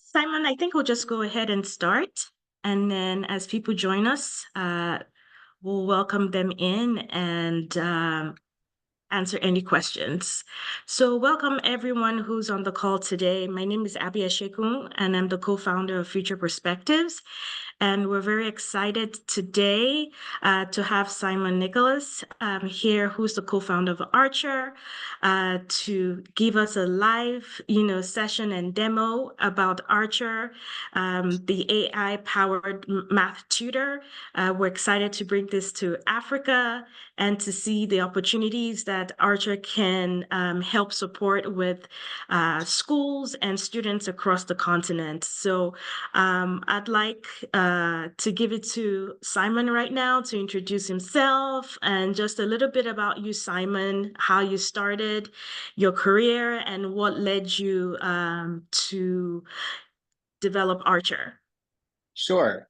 Simon, I think we'll just go ahead and start. And then as people join us, we'll welcome them in and answer any questions. So welcome everyone who's on the call today. My name is Abby Eshekun, and I'm the co-founder of Future Perspectives. And we're very excited today to have Simon Nicholas here, who's the co-founder of Archer, to give us a live, session and demo about Archer, the AI-powered math tutor. We're excited to bring this to Africa and to see the opportunities that Archer can help support with schools and students across the continent. So I'd like to give it to Simon right now to introduce himself and just a little bit about you, Simon, how you started your career and what led you to develop Archer. Sure.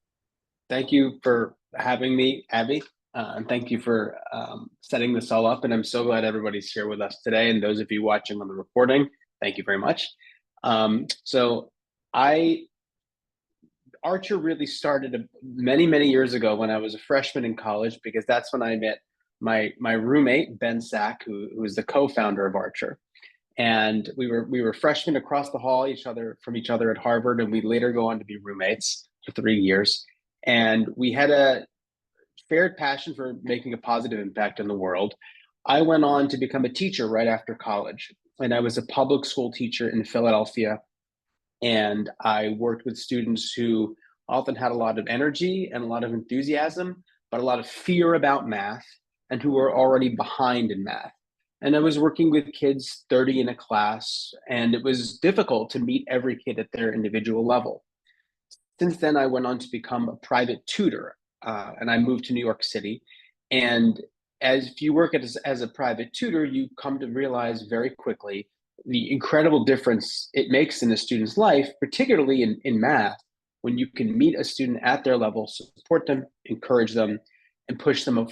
Thank you for having me, Abby. And thank you for setting this all up. And I'm so glad everybody's here with us today. And those of you watching on the recording, thank you very much. So Archer really started many, many years ago when I was a freshman in college, because that's when I met my roommate, Ben Sack, who is the co-founder of Archer. And we were freshmen across the hall from each other at Harvard, and we later go on to be roommates for 3 years. And we had a shared passion for making a positive impact in the world. I went on to become a teacher right after college, and I was a public school teacher in Philadelphia. And I worked with students who often had a lot of energy and a lot of enthusiasm, but a lot of fear about math, and who were already behind in math. And I was working with kids 30 in a class, and it was difficult to meet every kid at their individual level. Since then, I went on to become a private tutor, and I moved to New York City. And as if you work as a private tutor, you come to realize very quickly the incredible difference it makes in a student's life, particularly in math, when you can meet a student at their level, support them, encourage them, and push them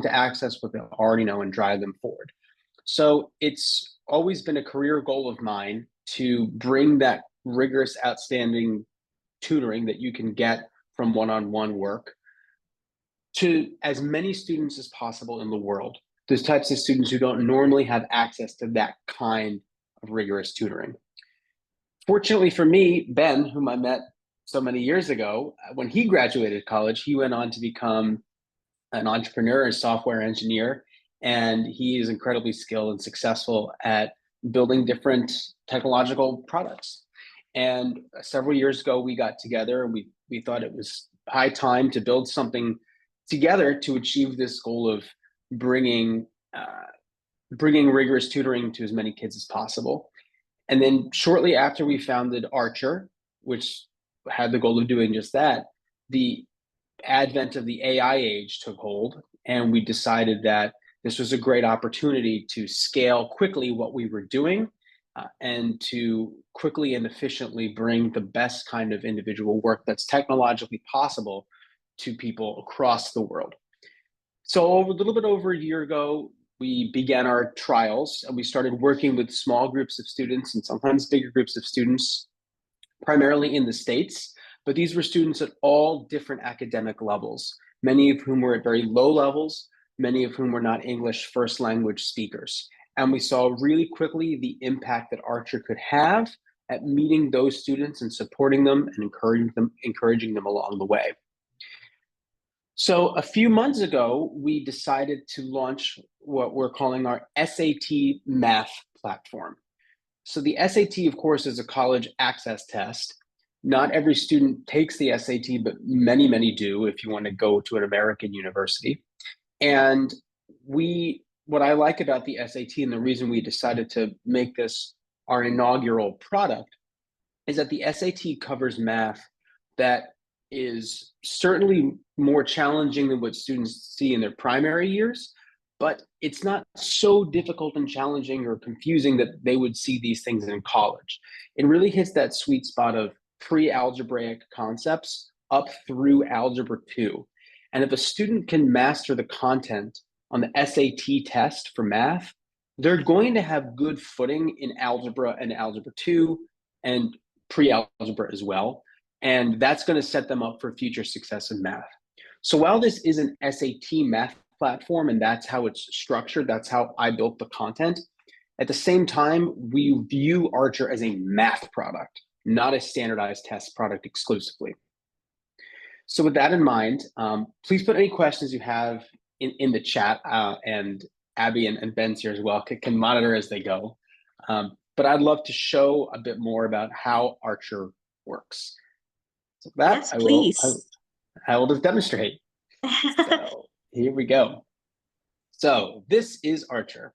to access what they already know and drive them forward. So it's always been a career goal of mine to bring that rigorous, outstanding tutoring that you can get from one-on-one work to as many students as possible in the world. Those types of students who don't normally have access to that kind of rigorous tutoring. Fortunately for me, Ben, whom I met so many years ago, when he graduated college, he went on to become an entrepreneur and software engineer, and he is incredibly skilled and successful at building different technological products. And several years ago, we got together and we thought it was high time to build something together to achieve this goal of bringing rigorous tutoring to as many kids as possible. And then shortly after we founded Archer, which had the goal of doing just that, the advent of the AI age took hold, and we decided that this was a great opportunity to scale quickly what we were doing, and to quickly and efficiently bring the best kind of individual work that's technologically possible to people across the world. So a little bit over a year ago, we began our trials, and we started working with small groups of students and sometimes bigger groups of students, primarily in the States. But these were students at all different academic levels, many of whom were at very low levels, many of whom were not English first language speakers. And we saw really quickly the impact that Archer could have at meeting those students and supporting them and encouraging them along the way. So a few months ago, we decided to launch what we're calling our SAT math platform. So the SAT, of course, is a college access test. Not every student takes the SAT, but many, many do if you want to go to an American university. And what I like about the SAT, and the reason we decided to make this our inaugural product, is that the SAT covers math that is certainly more challenging than what students see in their primary years, but it's not so difficult and challenging or confusing that they would see these things in college. It really hits that sweet spot of pre-algebraic concepts up through Algebra 2. And if a student can master the content on the SAT test for math, they're going to have good footing in algebra and Algebra 2, and pre-algebra as well. And that's going to set them up for future success in math. So while this is an SAT math platform and that's how it's structured, that's how I built the content, at the same time, we view Archer as a math product, not a standardized test product exclusively. So with that in mind, please put any questions you have in the chat, and Abby and Ben's here as well can monitor as they go. But I'd love to show a bit more about how Archer works. So that Yes, please. I will just demonstrate. So here we go. So this is Archer.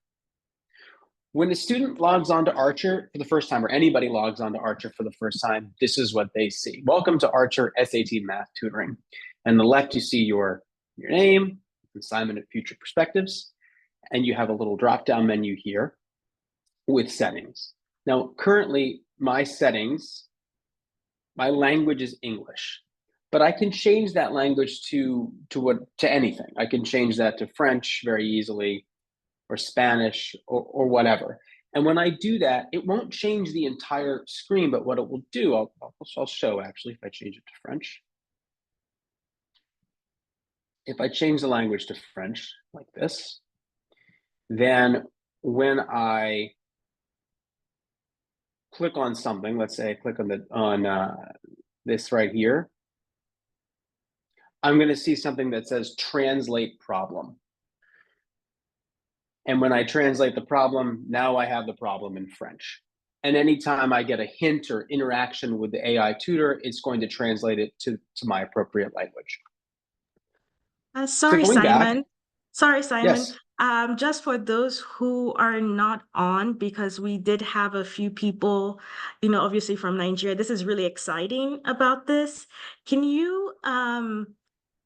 When a student logs on to Archer for the first time, or anybody logs on to Archer for the first time, this is what they see. Welcome to Archer SAT Math Tutoring. And on the left, you see your name, assignment, and future perspectives. And you have a little drop-down menu here with settings. Now, currently, my settings, my language is English, but I can change that language to anything. I can change that to French very easily, or Spanish, or whatever. And when I do that, it won't change the entire screen, but what it will do, I'll show actually if I change it to French. If I change the language to French like this, then when I click on something, let's say I click on this right here, I'm going to see something that says translate problem. And when I translate the problem, now I have the problem in French. And anytime I get a hint or interaction with the AI tutor, it's going to translate it to my appropriate language. So Sorry, going back, Simon. Sorry, Simon. yes, Just for those who are not on, because we did have a few people, obviously from Nigeria. This is really exciting about this. Can you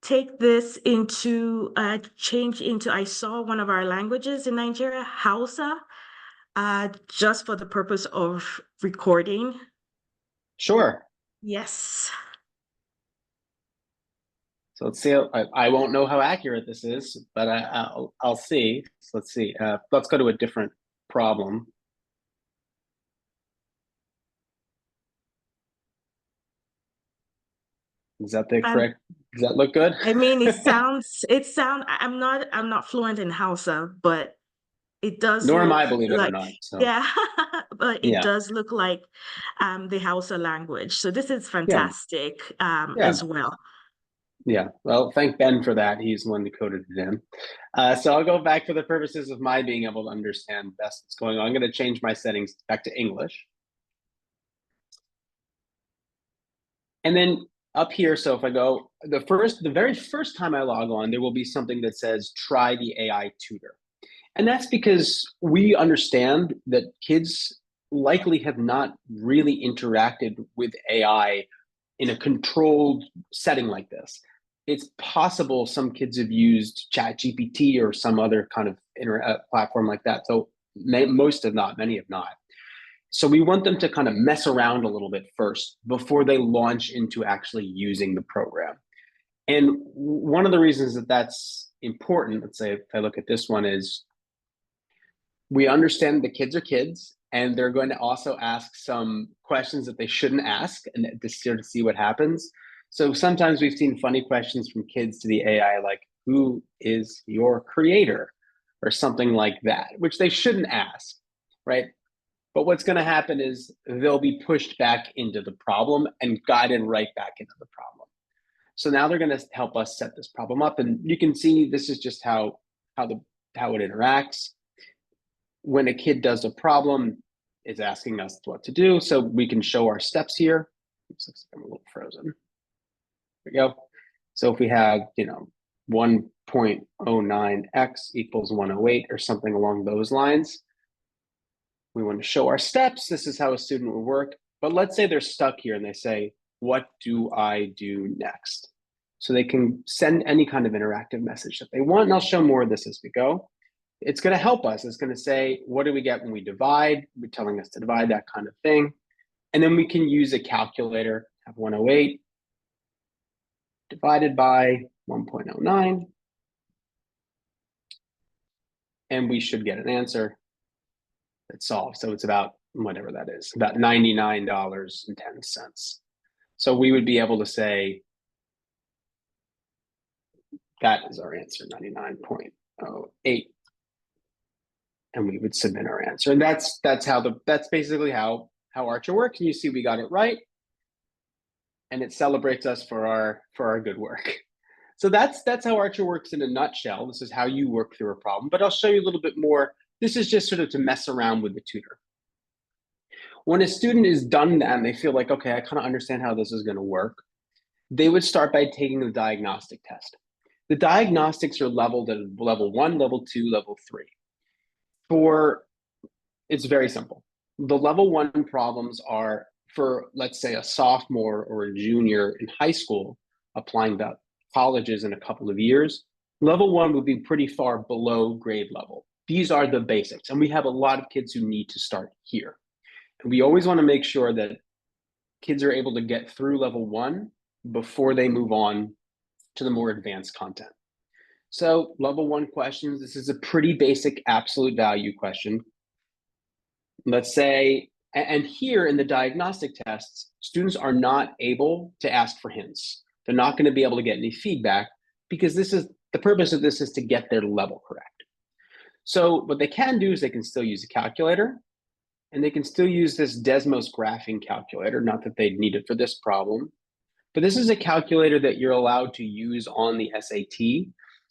take this into change into, I saw one of our languages in Nigeria, Hausa, just for the purpose of recording? sure. Yes. So let's see. I won't know how accurate this is, but I'll see. So let's see. Let's go to a different problem. Is that the And correct? Does that look good? I mean, I'm not fluent in Hausa, but it does Nor am look I, believe it or like, not. So yeah, but it yeah, does look like the Hausa language. So this is yeah, fantastic yeah, as well. yeah. Well, thank Ben for that. He's the one that coded it in. So I'll go back for the purposes of my being able to understand best what's going on. I'm going to change my settings back to English. And then up here, so if I go, the very first time I log on, there will be something that says try the AI tutor. And that's because we understand that kids likely have not really interacted with AI in a controlled setting like this. It's possible some kids have used ChatGPT or some other kind of platform like that. So most have not, many have not. So we want them to kind of mess around a little bit first before they launch into actually using the program. And one of the reasons that that's important, let's say if I look at this one, is we understand the kids are kids and they're going to also ask some questions that they shouldn't ask and to sort of see what happens. So sometimes we've seen funny questions from kids to the AI, like, who is your creator? Or something like that, which they shouldn't ask, right? But what's going to happen is they'll be pushed back into the problem and guided right back into the problem. So now they're going to help us set this problem up. And you can see this is just how it interacts. When a kid does a problem, it's asking us what to do. So we can show our steps here. Looks like I'm a little frozen. There we go. So if we have, 1.09x equals 108 or something along those lines, we want to show our steps. This is how a student would work. But let's say they're stuck here and they say, what do I do next? So they can send any kind of interactive message that they want. And I'll show more of this as we go. It's going to help us. It's going to say, what do we get when we divide? We're telling us to divide, that kind of thing. And then we can use a calculator, have 108 divided by 1.09. And we should get an answer that's solved. So it's about whatever that is, about $99.10. So we would be able to say that is our answer, 99.08. And we would submit our answer. And that's basically how Archer works. And you see we got it right. And it celebrates us for our good work. So that's how Archer works in a nutshell. This is how you work through a problem, but I'll show you a little bit more. This is just sort of to mess around with the tutor. When a student is done that and they feel like, okay, I kind of understand how this is going to work, they would start by taking the diagnostic test. The diagnostics are leveled at level 1, level 2, level 3. It's very simple. The level 1 problems are for, let's say, a sophomore or a junior in high school applying to colleges in a couple of years. Level 1 would be pretty far below grade level. These are the basics. And we have a lot of kids who need to start here. And we always want to make sure that kids are able to get through level 1 before they move on to the more advanced content. So level 1 questions, this is a pretty basic absolute value question. Let's say, and here in the diagnostic tests, students are not able to ask for hints. They're not going to be able to get any feedback because the purpose of this is to get their level correct. So what they can do is they can still use a calculator, and they can still use this Desmos graphing calculator, not that they'd need it for this problem, but this is a calculator that you're allowed to use on the SAT.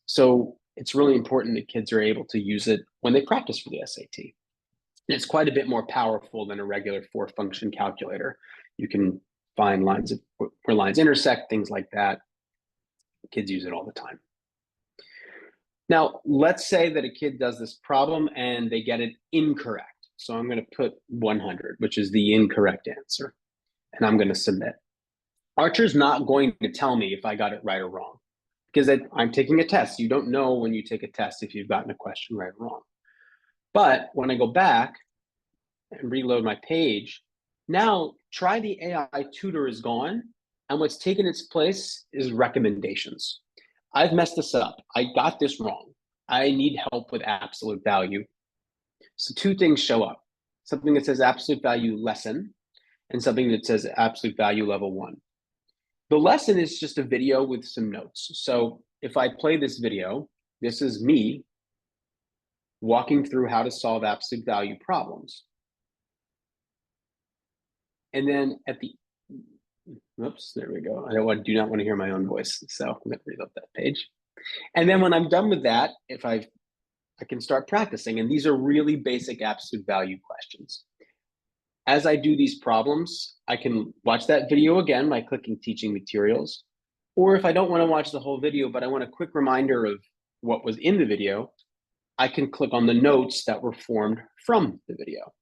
So it's really important that kids are able to use it when they practice for the SAT. And it's quite a bit more powerful than a regular 4-function calculator. You can find lines where lines intersect, things like that. Kids use it all the time. Now, let's say that a kid does this problem and they get it incorrect. So I'm going to put 100, which is the incorrect answer, and I'm going to submit. Archer's not going to tell me if I got it right or wrong because I'm taking a test. You don't know when you take a test if you've gotten a question right or wrong. But when I go back and reload my page, now try the AI tutor is gone, and what's taken its place is recommendations. I've messed this up. I got this wrong. I need help with absolute value. So 2 things show up. Something that says absolute value lesson and something that says absolute value level 1. The lesson is just a video with some notes. So if I play this video, this is me walking through how to solve absolute value problems. And then at the, oops, there we go. I do not want to hear my own voice. So I'm going to reload that page. And then when I'm done with that, I can start practicing. And these are really basic absolute value questions. As I do these problems, I can watch that video again by clicking teaching materials. Or if I don't want to watch the whole video, but I want a quick reminder of what was in the video, I can click on the notes that were formed from the video.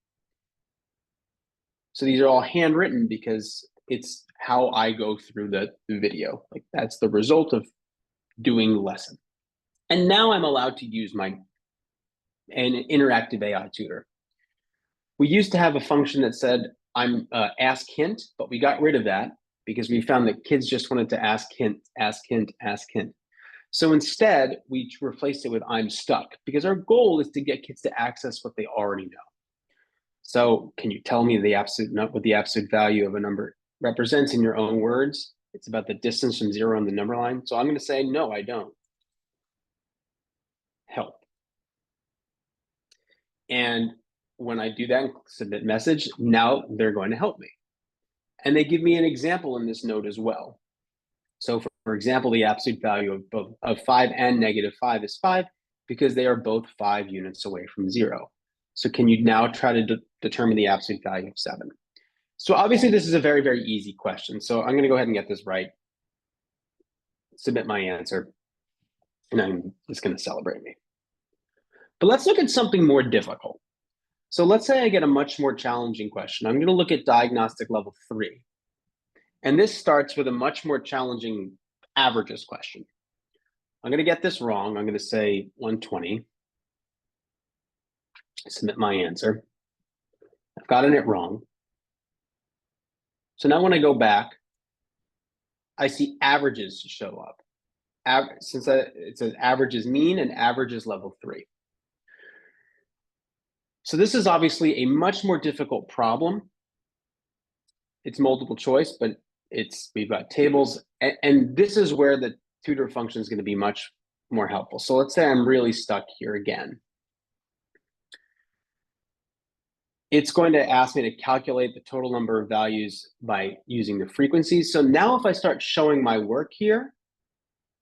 So these are all handwritten because it's how I go through the video. Like that's the result of doing the lesson. And now I'm allowed to use an interactive AI tutor. We used to have a function that said I'm ask hint, but we got rid of that because we found that kids just wanted to ask hint, ask hint, ask hint. So instead, we replaced it with I'm stuck because our goal is to get kids to access what they already know. So can you tell me what the absolute value of a number represents in your own words? It's about the distance from 0 on the number line. So I'm going to say, no, I don't. Help. And when I do that and submit message, now they're going to help me. And they give me an example in this note as well. So for example, the absolute value of 5 and -5 is 5 because they are both 5 units away from 0. So can you now try to determine the absolute value of 7? So obviously this is a very, very easy question. So I'm going to go ahead and get this right, submit my answer, and I'm just going to celebrate me. But let's look at something more difficult. So let's say I get a much more challenging question. I'm going to look at diagnostic level 3. And this starts with a much more challenging averages question. I'm going to get this wrong. I'm going to say 120. Submit my answer. I've gotten it wrong. So now when I go back, I see averages show up. It says average is mean and average is level 3. So this is obviously a much more difficult problem. It's multiple choice, but we've got tables, and this is where the tutor function is going to be much more helpful. So let's say I'm really stuck here again. It's going to ask me to calculate the total number of values by using the frequencies. So now if I start showing my work here,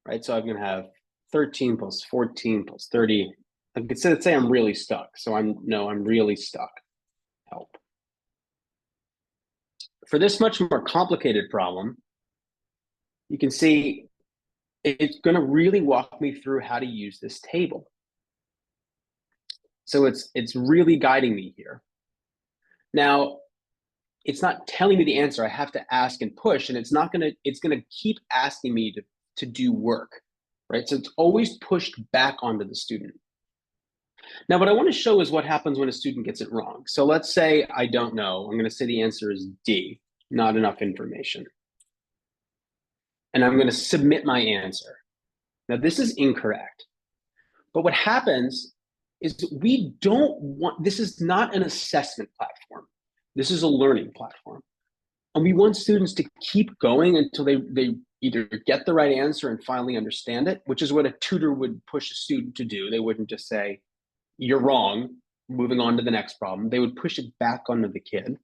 right, so I'm going to have 13 plus 14 plus 30. I could say I'm really stuck. So I'm really stuck. Help. For this much more complicated problem, you can see it's going to really walk me through how to use this table. So it's really guiding me here. Now, it's not telling me the answer. I have to ask and push, and it's going to keep asking me to do work, right? So it's always pushed back onto the student. Now, what I want to show is what happens when a student gets it wrong. So let's say I don't know. I'm going to say the answer is D, not enough information. And I'm going to submit my answer. Now, this is incorrect. But what happens is we don't want, this is not an assessment platform. This is a learning platform. And we want students to keep going until they either get the right answer and finally understand it, which is what a tutor would push a student to do. They wouldn't just say, you're wrong, moving on to the next problem. They would push it back onto the kid.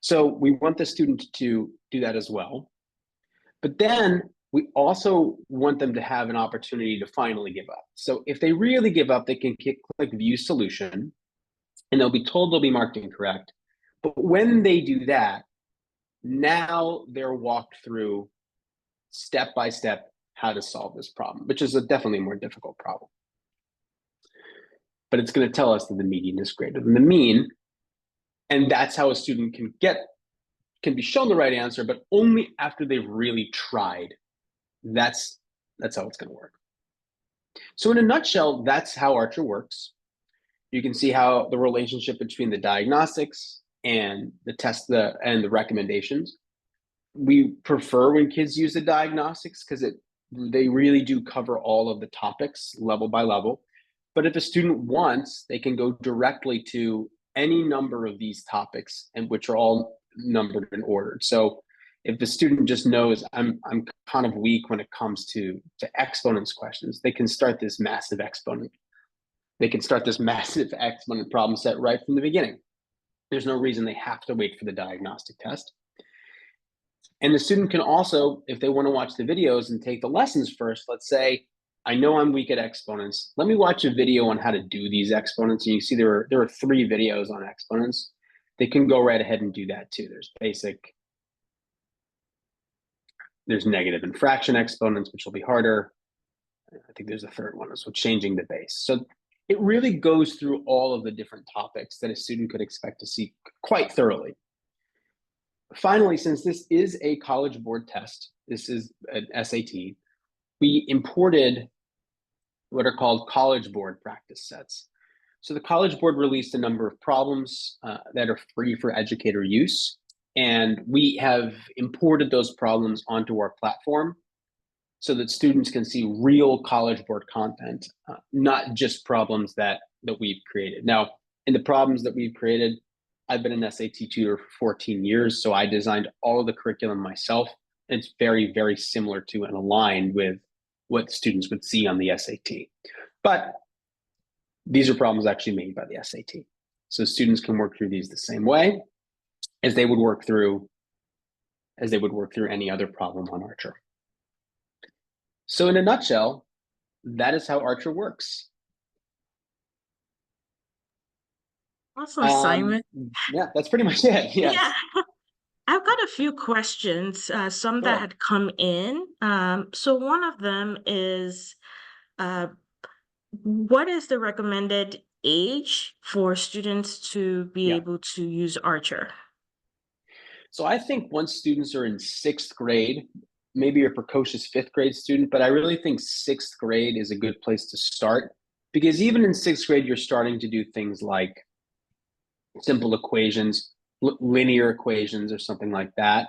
So we want the student to do that as well. But then we also want them to have an opportunity to finally give up. So if they really give up, they can click view solution, and they'll be told they'll be marked incorrect. But when they do that, now they're walked through step by step how to solve this problem, which is a definitely more difficult problem. But it's going to tell us that the median is greater than the mean. And that's how a student can be shown the right answer, but only after they've really tried. That's how it's going to work. So in a nutshell, that's how Archer works. You can see how the relationship between the diagnostics and the test and the recommendations. We prefer when kids use the diagnostics because they really do cover all of the topics level by level. But if a student wants, they can go directly to any number of these topics, and which are all numbered and ordered. So if the student just knows I'm kind of weak when it comes to exponents questions, they can start this massive exponent. They can start this massive exponent problem set right from the beginning. There's no reason they have to wait for the diagnostic test. And the student can also, if they want to watch the videos and take the lessons first, let's say, I know I'm weak at exponents. Let me watch a video on how to do these exponents. And you see there are 3 videos on exponents. They can go right ahead and do that too. There's basic, there's negative and fraction exponents, which will be harder. I think there's a third one, so changing the base. So it really goes through all of the different topics that a student could expect to see quite thoroughly. Finally, since this is a College Board test, this is an SAT, we imported what are called College Board practice sets. So the College Board released a number of problems that are free for educator use, and we have imported those problems onto our platform so that students can see real College Board content, not just problems that we've created. Now, in the problems that we've created, I've been an SAT tutor for 14 years, so I designed all of the curriculum myself. And it's very, very similar to and aligned with what students would see on the SAT. But these are problems actually made by the SAT. So students can work through these the same way as they would work through any other problem on Archer. So in a nutshell, that is how Archer works. Awesome, Simon. Yeah, that's pretty much it. Yes. Yeah, I've got a few questions, some that Sure. had come in. So one of them is, uh, what is the recommended age for students to be Yeah. able to use Archer? So I think once students are in 6th grade, maybe a precocious 5th grade student, but I really think 6th grade is a good place to start, because even in 6th grade, you're starting to do things like simple equations, linear equations, or something like that.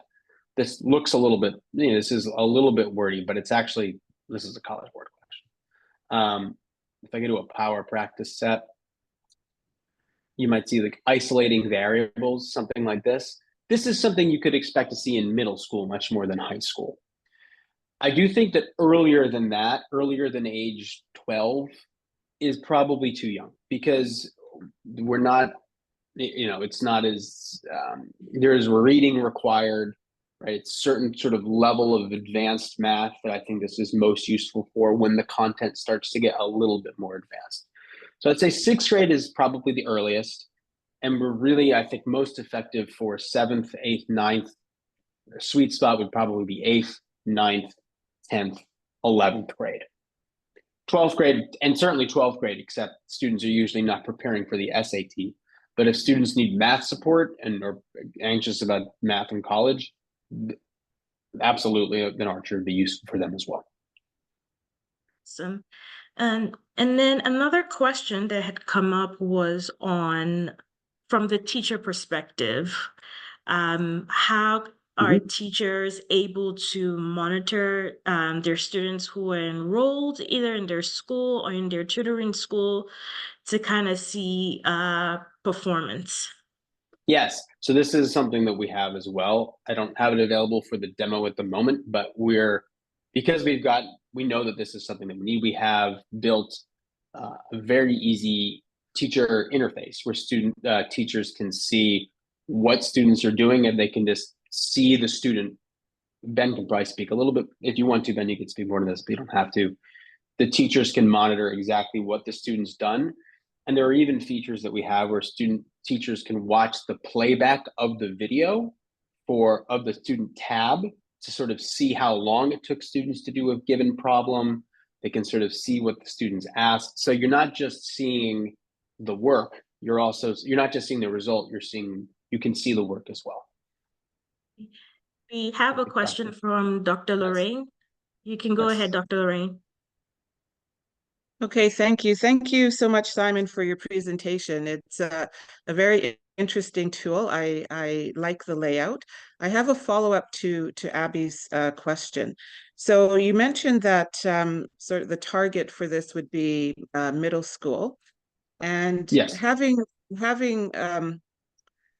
This looks a little bit, this is a little bit wordy, but it's actually, this is a College Board question. If I go to a power practice set, You might see like isolating variables, something like this. This is something you could expect to see in middle school much more than high school. I do think that earlier than that, earlier than age 12, is probably too young because we're not, it's not as, there's reading required, right? It's certain sort of level of advanced math that I think this is most useful for when the content starts to get a little bit more advanced. So I'd say sixth grade is probably the earliest. And we're really, I think, most effective for seventh, eighth, ninth. Sweet spot would probably be eighth, ninth, 10th, 11th grade. 12th grade, and certainly 12th grade, except students are usually not preparing for the SAT. But if students need math support and are anxious about math in college, absolutely an Archer would be useful for them as well. Awesome. And then another question that had come up was on from the teacher perspective. How are Mm-hmm. teachers able to monitor their students who are enrolled either in their school or in their tutoring school to kind of see performance? Yes. So this is something that we have as well. I don't have it available for the demo at the moment, but because we know that this is something that we need, we have built a very easy teacher interface where teachers can see what students are doing and they can just see the student. Ben can probably speak a little bit. If you want to, Ben, you can speak more to this, but you don't have to. The teachers can monitor exactly what the student's done. And there are even features that we have where teachers can watch the playback of the video of the student tab to sort of see how long it took students to do a given problem. They can sort of see what the students asked. So you're not just seeing the work, you're not just seeing the result, you can see the work as well. We have I a think question Dr. from Dr. Yes. Lorraine. You can go ahead, Yes. Dr. Lorraine. Okay, thank you. Thank you so much, Simon, for your presentation. It's a very interesting tool. I like the layout. I have a follow-up to Abby's question. So you mentioned that sort of the target for this would be middle school, and Yes. having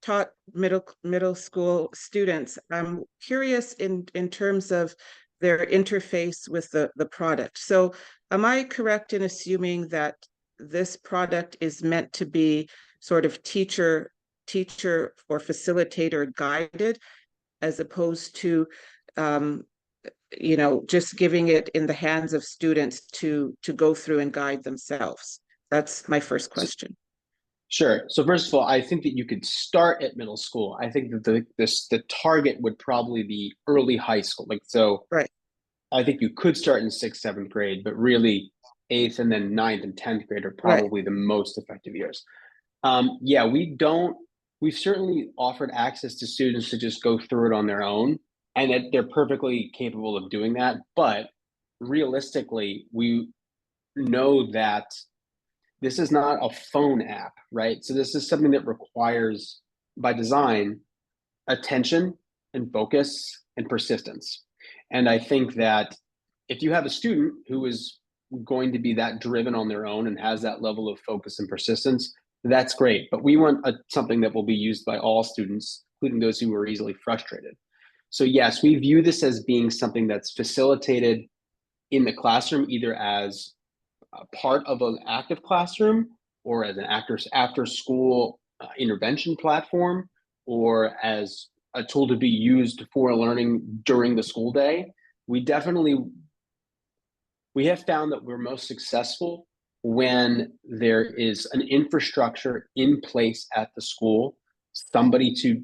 taught middle school students, I'm curious in terms of their interface with the product. So am I correct in assuming that this product is meant to be sort of teacher or facilitator guided as opposed to just giving it in the hands of students to go through and guide themselves? That's my first So, question. sure. So first of all, I think that you could start at middle school. I think that the target would probably be early high school. Like so, Right, I think you could start in sixth, seventh grade, but really eighth and then ninth and 10th grade are right, probably the most effective years. Yeah, we've certainly offered access to students to just go through it on their own, and that they're perfectly capable of doing that. But realistically, we know that this is not a phone app, right? So this is something that requires, by design, attention and focus and persistence. And I think that if you have a student who is going to be that driven on their own and has that level of focus and persistence, that's great. But we want something that will be used by all students, including those who are easily frustrated. So, yes, we view this as being something that's facilitated in the classroom, either as a part of an active classroom or as an after school intervention platform or as a tool to be used for learning during the school day. We have found that we're most successful when there is an infrastructure in place at the school, somebody to,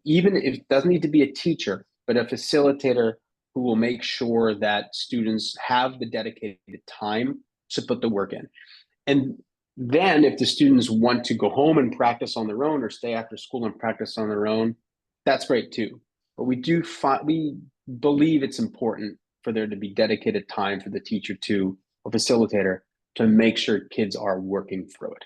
even if it doesn't need to be a teacher, but a facilitator who will make sure that students have the dedicated time to put the work in. And then if the students want to go home and practice on their own or stay after school and practice on their own, that's great too. But we believe it's important for there to be dedicated time for the teacher to or facilitator to make sure kids are working through it.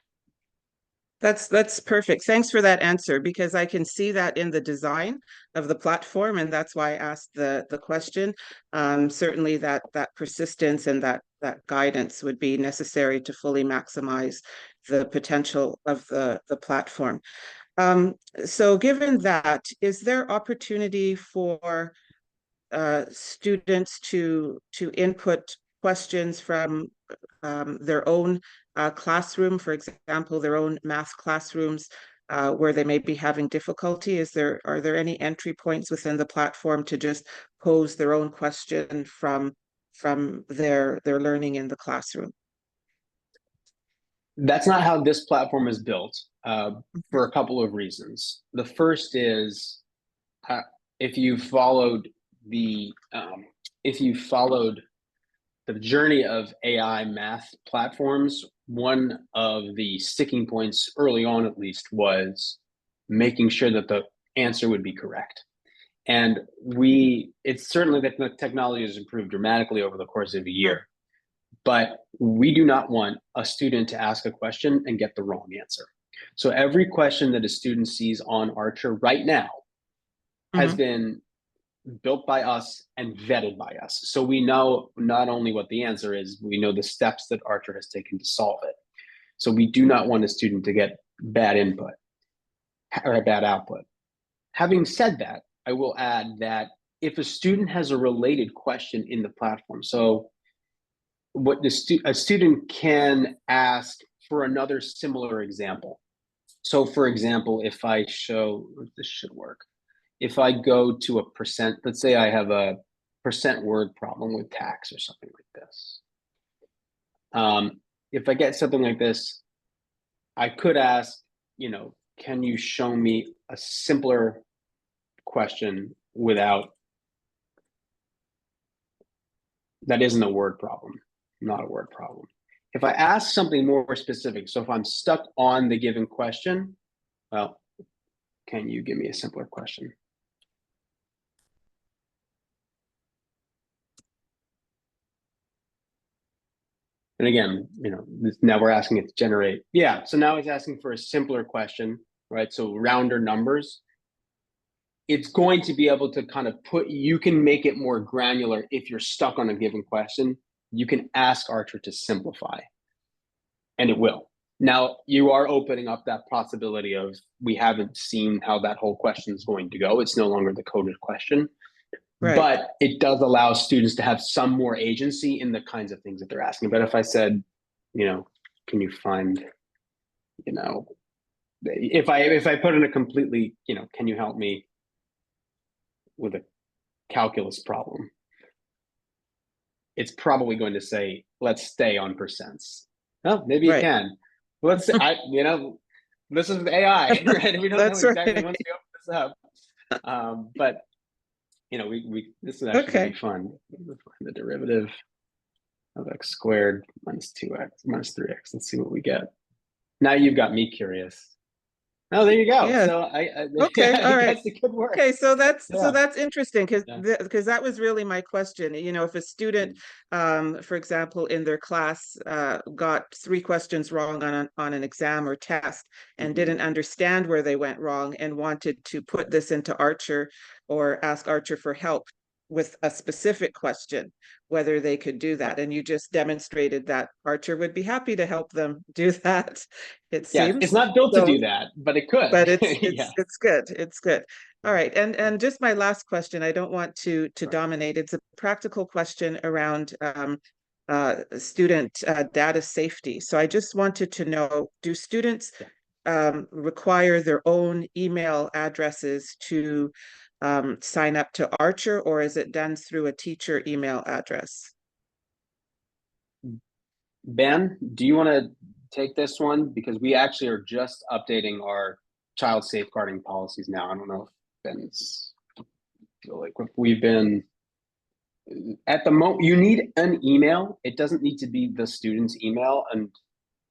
That's perfect. Thanks for that answer, because I can see that in the design of the platform, and that's why I asked the question. Certainly that persistence and that guidance would be necessary to fully maximize the potential of the platform. So given that, is there opportunity for students to input questions from their own classroom, for example, their own math classrooms where they may be having difficulty? Are there any entry points within the platform to just pose their own question from their learning in the classroom? That's not how this platform is built, for a couple of reasons. The first is, uh, if you followed the if you followed the journey of AI math platforms, one of the sticking points early on, at least, was making sure that the answer would be correct. And it's certainly that the technology has improved dramatically over the course of a year, but we do not want a student to ask a question and get the wrong answer. So every question that a student sees on Archer right now has been built by us and vetted by us. So we know not only what the answer is, we know the steps that Archer has taken to solve it. So we do not want a student to get bad input or a bad output. Having said that, I will add that if a student has a related question in the platform, so what a student can ask for another similar example. So for example, if I show, this should work. If I go to a percent, let's say I have a percent word problem with tax or something like this. If I get something like this, I could ask, can you show me a simpler question that isn't a word problem, not a word problem. If I ask something more specific, so if I'm stuck on the given question, well, can you give me a simpler question? And again, now we're asking it to generate. Yeah, so now it's asking for a simpler question, right? So rounder numbers. It's going to be able to kind of you can make it more granular if you're stuck on a given question. You can ask Archer to simplify, and it will. Now, you are opening up that possibility of, we haven't seen how that whole question is going to go. It's no longer the coded question. Right. But it does allow students to have some more agency in the kinds of things that they're asking. But if I said, can you find, if I put in a completely, can you help me with a calculus problem, it's probably going to say, let's stay on percents. Well, maybe it can. Let's say, this is AI, right? We don't know exactly once we open this up. But this is actually be fun. The derivative of x squared minus 2x minus 3x. Let's see what we get. Now you've got me curious. Oh, there you go. Yeah. So okay, all right. That's good work. Okay, so that's interesting because that was really my question. If a student, for example, in their class got 3 questions wrong on an exam or test and didn't understand where they went wrong and wanted to put this into Archer or ask Archer for help with a specific question, whether they could do that. And you just demonstrated that Archer would be happy to help them do that, it seems. It's not built to do that, but it could. But it's good. It's good. All right. And just my last question, I don't want to dominate. It's a practical question around student data safety. So I just wanted to know, do students require their own email addresses to sign up to Archer, or is it done through a teacher email address? Ben, do you want to take this one? Because we actually are just updating our child safeguarding policies now. I don't know if Ben's like we've been at the moment. You need an email. It doesn't need to be the student's email. And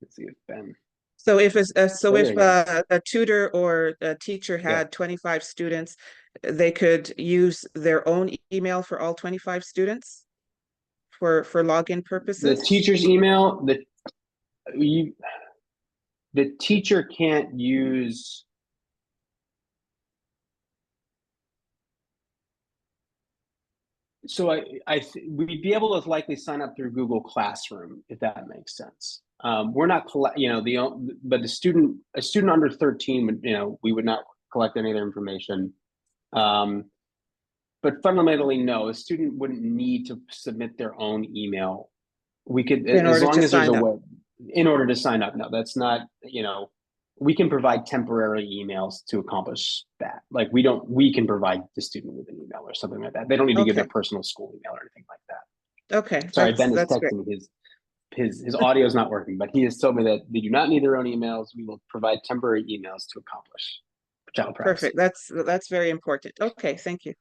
let's see if Ben. So if a tutor or a teacher had 25 students, they could use their own email for all 25 students for login purposes. The teacher's email, the teacher can't use. So we'd be able to likely sign up through Google Classroom if that makes sense. We're not, but a student under 13 would, we would not collect any of their information. But fundamentally, no, a student wouldn't need to submit their own email. We could, in as order long to as there's a sign up? way, in order to sign up. No, that's not, we can provide temporary emails to accomplish that. Like we can provide the student with an email or something like that. They don't need to give their Okay, personal school email or anything like that. okay, Sorry, Ben is that's great. texting me. His audio is not working, but he has told me that they do not need their own emails. We will provide temporary emails to accomplish child Perfect. privacy. That's very important. Okay, thank you.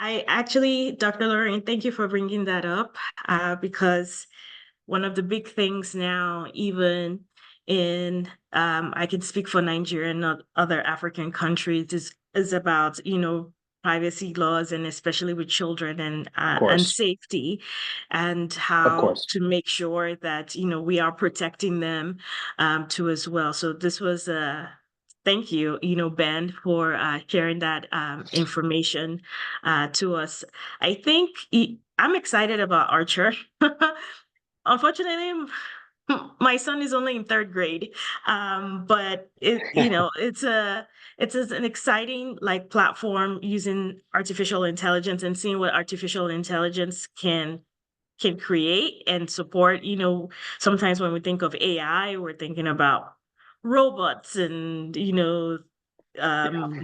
I actually, Dr. Lorraine, thank you for bringing that up, because one of the big things now, even in, I can speak for Nigeria and not other African countries, is about, privacy laws, and especially with children, Of and course, safety, and of how course. to make sure that, we are protecting them, too, as well. So this was thank you, Ben, for sharing that information to us. I think I'm excited about Archer. Unfortunately, my son is only in third grade, but it's an exciting like platform using artificial intelligence and seeing what artificial intelligence can create and support. Sometimes when we think of AI, we're thinking about robots and Yeah, um,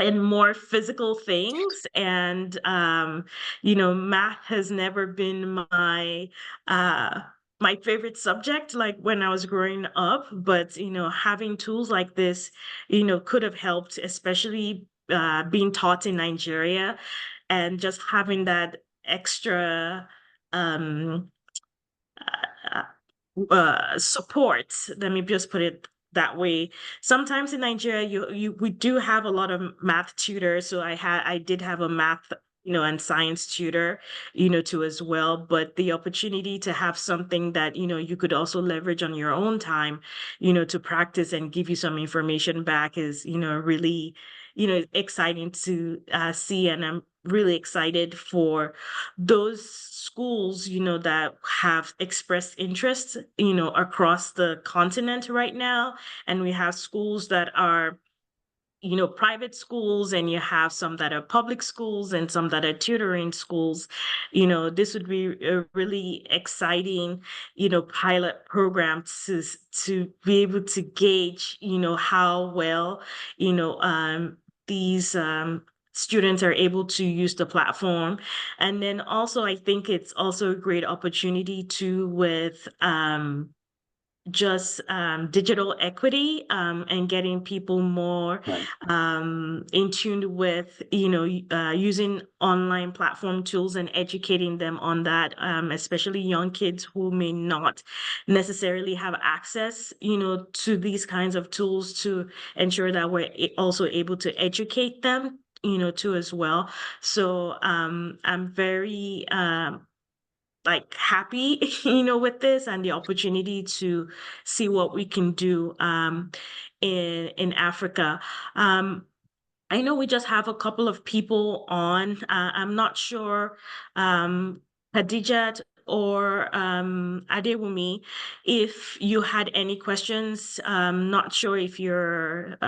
and more physical things. And math has never been uh my favorite subject, like when I was growing up, but having tools like this could have helped, especially being taught in Nigeria, and just having that extra um uh, support. Let me just put it that way. Sometimes in Nigeria, we do have a lot of math tutors. So I did have a math, and science tutor, too, as well. But the opportunity to have something that you could also leverage on your own time, to practice and give you some information back is really exciting to see. And I'm really excited for those schools, that have expressed interest, across the continent right now. And we have schools that are, private schools, and you have some that are public schools and some that are tutoring schools. This would be a really exciting, pilot program to be able to gauge, how well, these students are able to use the platform. And then also, I think it's also a great opportunity to with just digital equity, and getting people more right. in tune with using online platform tools and educating them on that, especially young kids who may not necessarily have access to these kinds of tools, to ensure that we're also able to educate them too, as well. So I'm very like happy with this and the opportunity to see what we can do in Africa. I know we just have a couple of people on. I'm not sure, Khadijat or Adewumi, if you had any questions. Not sure if you're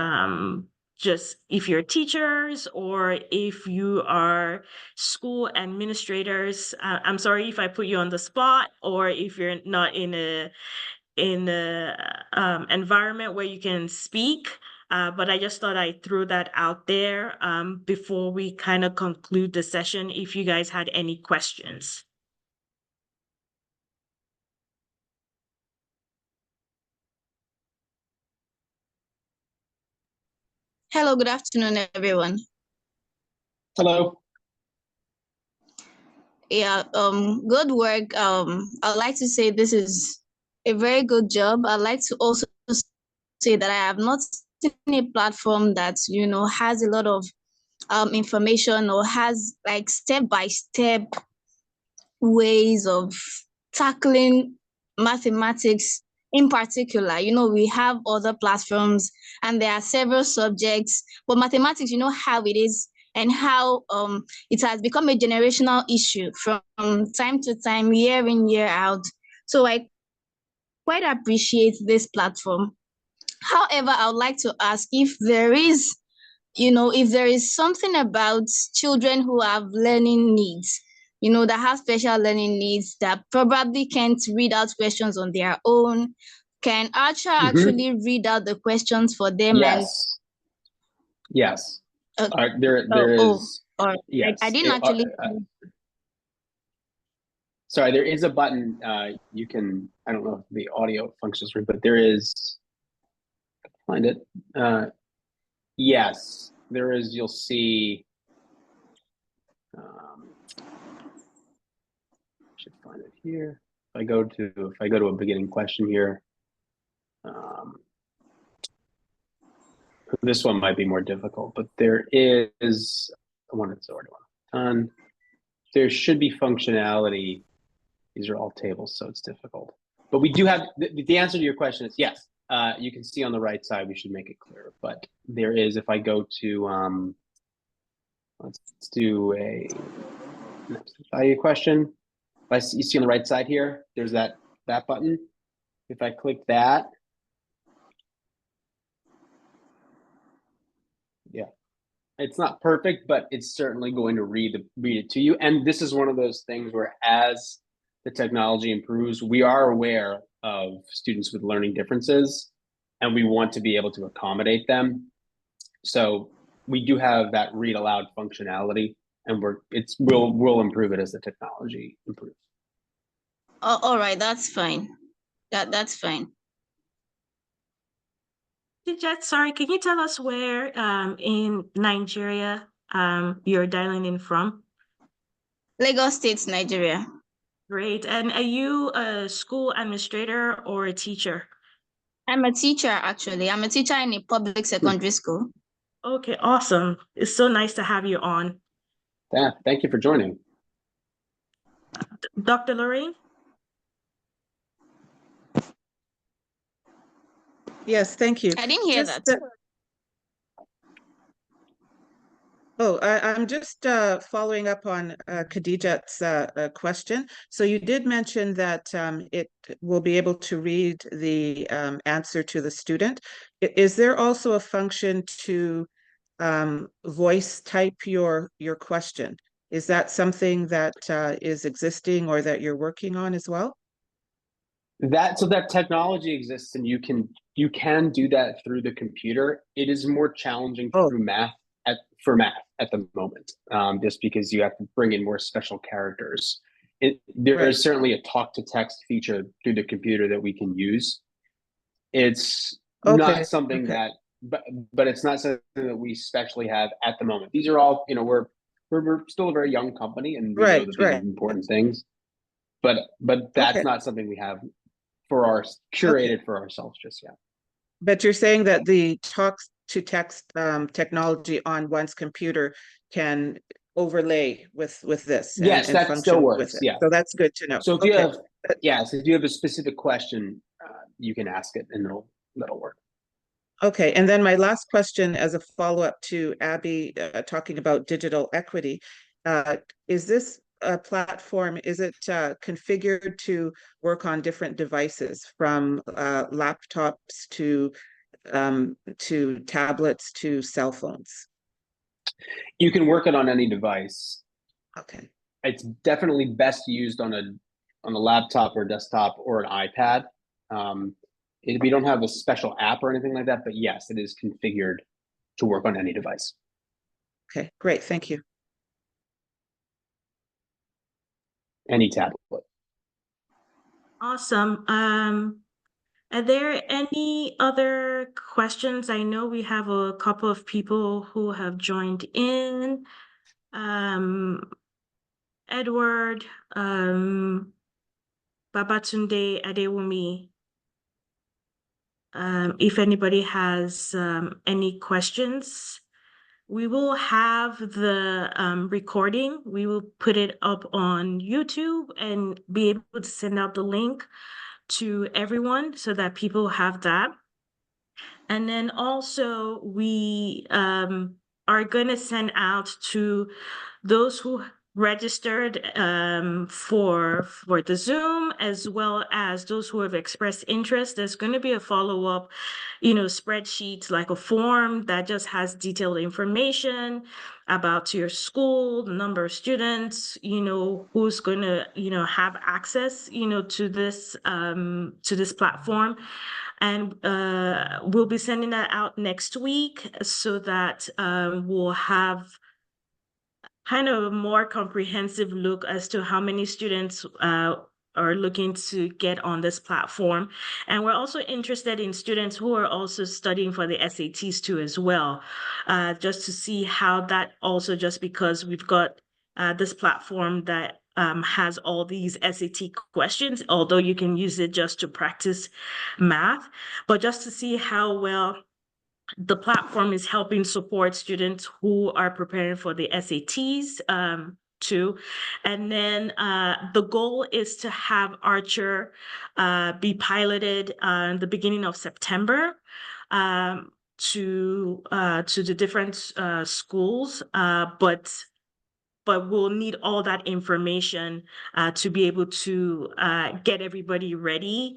just if you're teachers or if you are school administrators. I'm sorry if I put you on the spot, or if you're not in a environment where you can speak. But I just thought I'd throw that out there before we kind of conclude the session, if you guys had any questions. Hello, good afternoon, everyone. Hello. Yeah, good work. I'd like to say this is a very good job. I'd like to also say that I have not seen a platform that, has a lot of information or has like step-by-step ways of tackling mathematics in particular. We have other platforms and there are several subjects, but mathematics, how it is, and how it has become a generational issue from time to time, year in, year out. So I quite appreciate this platform. However, I would like to ask if there is, if there is something about children who have learning needs, that have special learning needs that probably can't read out questions on their own. Can Archer Mhm. actually read out the questions for them? And Yes. Yes. uh, There oh, is, or I yes. didn't actually. Sorry, there is a button. You can, I don't know if the audio functions right, but there is, find it. Yes, there is, you'll see, should find it here. If I go to a beginning question here, this one might be more difficult, but there is, I wanted to already done. There should be functionality. These are all tables, so it's difficult. But we do have, the answer to your question is yes. You can see on the right side, we should make it clear, but there is, if I go to, let's do a next value question. You see on the right side here, there's that button. If I click that, yeah, it's not perfect, but it's certainly going to read it to you. And this is one of those things where, as the technology improves, we are aware of students with learning differences, and we want to be able to accommodate them. So we do have that read aloud functionality, and we'll improve it as the technology improves. Oh, all right, that's fine. That's fine. Jet, sorry, can you tell us where in Nigeria you're dialing in from? Lagos State, Nigeria. Great. And are you a school administrator or a teacher? I'm a teacher, actually. I'm a teacher in a public secondary school. Okay, awesome. It's so nice to have you on. Yeah, thank you for joining. Dr. Lorraine? Yes, thank you. I didn't hear that. I'm just following up on Khadijat's question. So you did mention that it will be able to read the answer to the student. Is there also a function to voice type your question? Is that something that is existing or that you're working on as well? So that technology exists, and you can do that through the computer. It is more challenging Oh, through math for math at the moment, just because you have to bring in more special characters. There right. is certainly a talk to text feature through the computer that we can use. It's not Okay. something Okay. that, but it's not something that we especially have at the moment. These are all, we're still a very young company, and we know Right. that these are Right. important things. But that's Okay. not something we have for our Okay. curated for ourselves just yet. But you're saying that the talk to text technology on one's computer can overlay with this Yes, and that still function with works. it. Yeah. So that's good to know. So if you Okay. have, so if you have a specific question, you can ask it, and that'll work. Okay. And then my last question, as a follow-up to Abby talking about digital equity, is this platform, is it configured to work on different devices, from laptops to tablets to cell phones? You can work it on any device. Okay. It's definitely best used on a laptop or desktop or an iPad. We don't have a special app or anything like that, but yes, it is configured to work on any device. Okay, great. Thank you. Any tablet. Awesome. Are there any other questions? I know we have a couple of people who have joined in. Edward, Babatunde Adewumi. If anybody has any questions, we will have the recording. We will put it up on YouTube and be able to send out the link to everyone so that people have that. And then also we are going to send out to those who registered for the Zoom, as well as those who have expressed interest. There's going to be a follow-up, spreadsheet, like a form that just has detailed information about your school, the number of students, who's going to, have access, to this platform. And we'll be sending that out next week so that we'll have kind of a more comprehensive look as to how many students are looking to get on this platform. And we're also interested in students who are also studying for the SATs too as well, just to see how that also, just because we've got this platform that has all these SAT questions, although you can use it just to practice math, but just to see how well the platform is helping support students who are preparing for the SATs too. And then the goal is to have Archer be piloted the beginning of September to the different schools, but we'll need all that information to be able to get everybody ready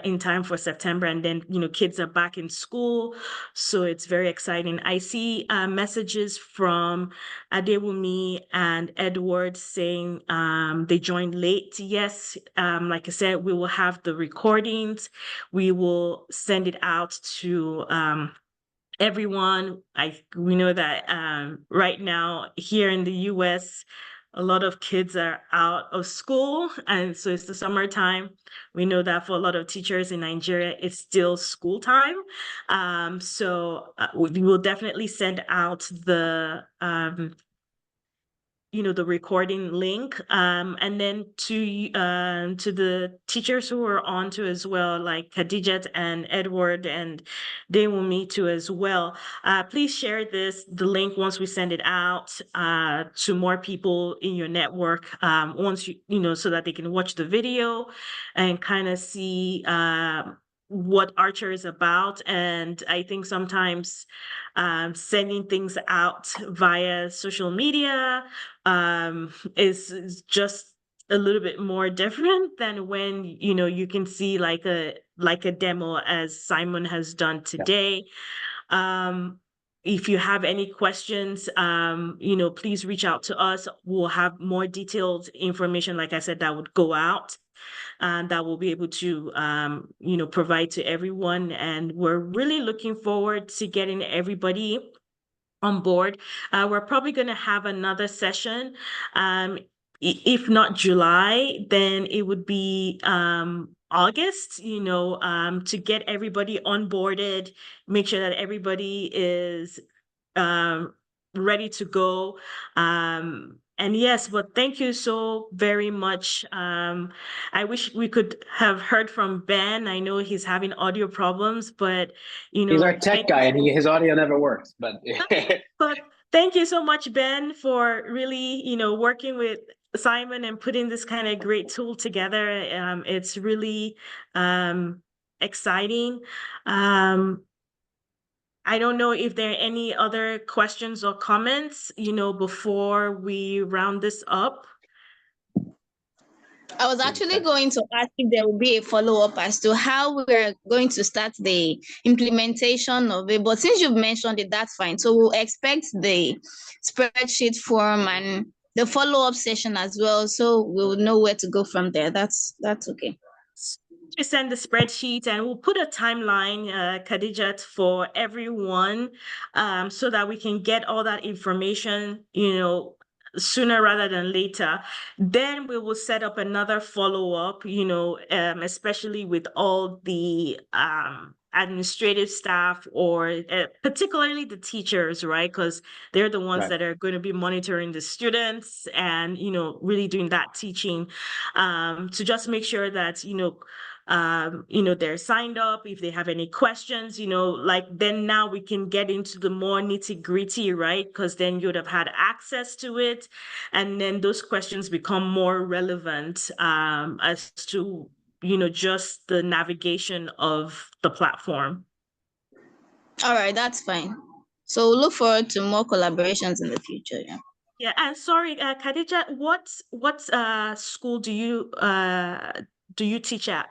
in time for September. And then, kids are back in school, so it's very exciting. I see messages from Adewumi and Edward saying they joined late. Yes, like I said, we will have the recordings. We will send it out to everyone. We know that right now here in the US, a lot of kids are out of school, and so it's the summertime. We know that for a lot of teachers in Nigeria, it's still school time. So we will definitely send out the recording link, and then to the teachers who are on to as well, like Khadijat and Edward, and they will meet too as well. Please share the link once we send it out to more people in your network, once so that they can watch the video and kind of see what Archer is about. And I think sometimes sending things out via social media is just a little bit more different than when you can see like a demo, as Simon has done today. If you have any questions, please reach out to us. We'll have more detailed information, like I said, that would go out and that we'll be able to provide to everyone. And we're really looking forward to getting everybody on board. We're probably going to have another session. If not July, then it would be August, to get everybody onboarded, make sure that everybody is ready to go. And yes, but thank you so very much. I wish we could have heard from Ben. I know he's having audio problems, but He's our tech guy, and his audio never works. But but thank you so much, Ben, for really, working with Simon and putting this kind of great tool together. It's really exciting. I don't know if there are any other questions or comments, before we round this up. I was actually going to ask if there will be a follow-up as to how we're going to start the implementation of it. But since you've mentioned it, that's fine. So we'll expect the spreadsheet form and the follow-up session as well. So we'll know where to go from there. That's okay. To send the spreadsheet, and we'll put a timeline, Khadijat, for everyone, so that we can get all that information, sooner rather than later. Then we will set up another follow-up, especially with all the administrative staff, or particularly the teachers, right? Because they're the ones that are going to be monitoring the students and, really doing that teaching, to just make sure that, they're signed up. If they have any questions, then now we can get into the more nitty-gritty, right? Because then you'd have had access to it, and then those questions become more relevant as to just the navigation of the platform. All right, that's fine. So we'll look forward to more collaborations in the future. Yeah. Yeah, and sorry, Khadija, what school do you teach at?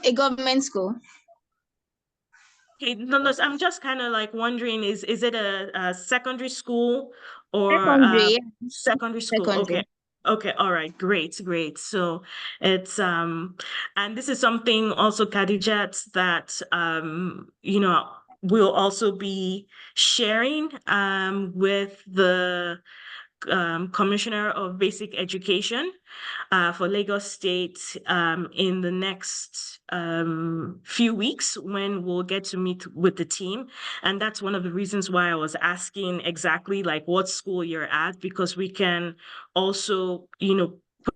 A government school. Okay, no, I'm just kind of like wondering, is it a secondary school or Secondary, yeah. secondary school? Secondary. Okay, all right, great. So it's and this is something also, Khadijat, that we'll also be sharing with the Commissioner of Basic Education for Lagos State in the next few weeks when we'll get to meet with the team. And that's one of the reasons why I was asking exactly like what school you're at, because we can also,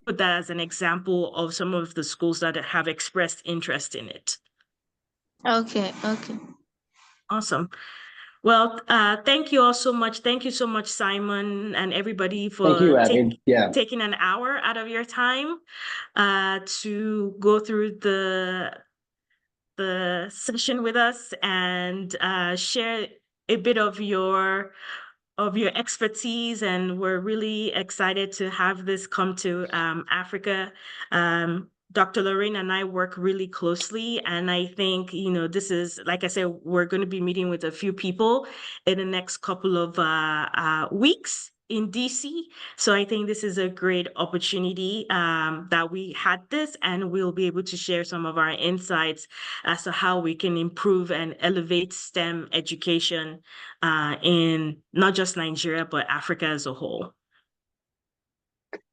put that as an example of some of the schools that have expressed interest in it. Okay. Awesome. Well, thank you all so much. Thank you so much, Simon, and everybody Thank for you, Abby. Yeah. taking an hour out of your time to go through the session with us and share a bit of your expertise. And we're really excited to have this come to Africa. Dr. Lorraine and I work really closely, and I think, this is, like I said, we're going to be meeting with a few people in the next couple of weeks in DC. So I think this is a great opportunity that we had this, and we'll be able to share some of our insights as to how we can improve and elevate STEM education in not just Nigeria, but Africa as a whole.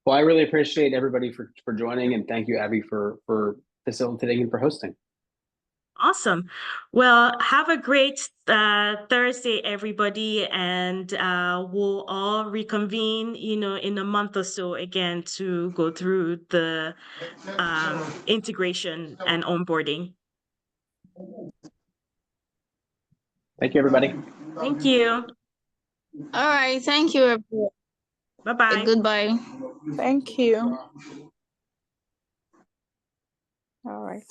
Well, I really appreciate everybody for joining, and thank you, Abby, for facilitating and for hosting. Awesome. Well, have a great Thursday, everybody, and we'll all reconvene, in a month or so again to go through the integration and onboarding. Thank you, everybody. Thank you. All right. Thank you, everyone. Bye-bye. Goodbye. Thank you. All right.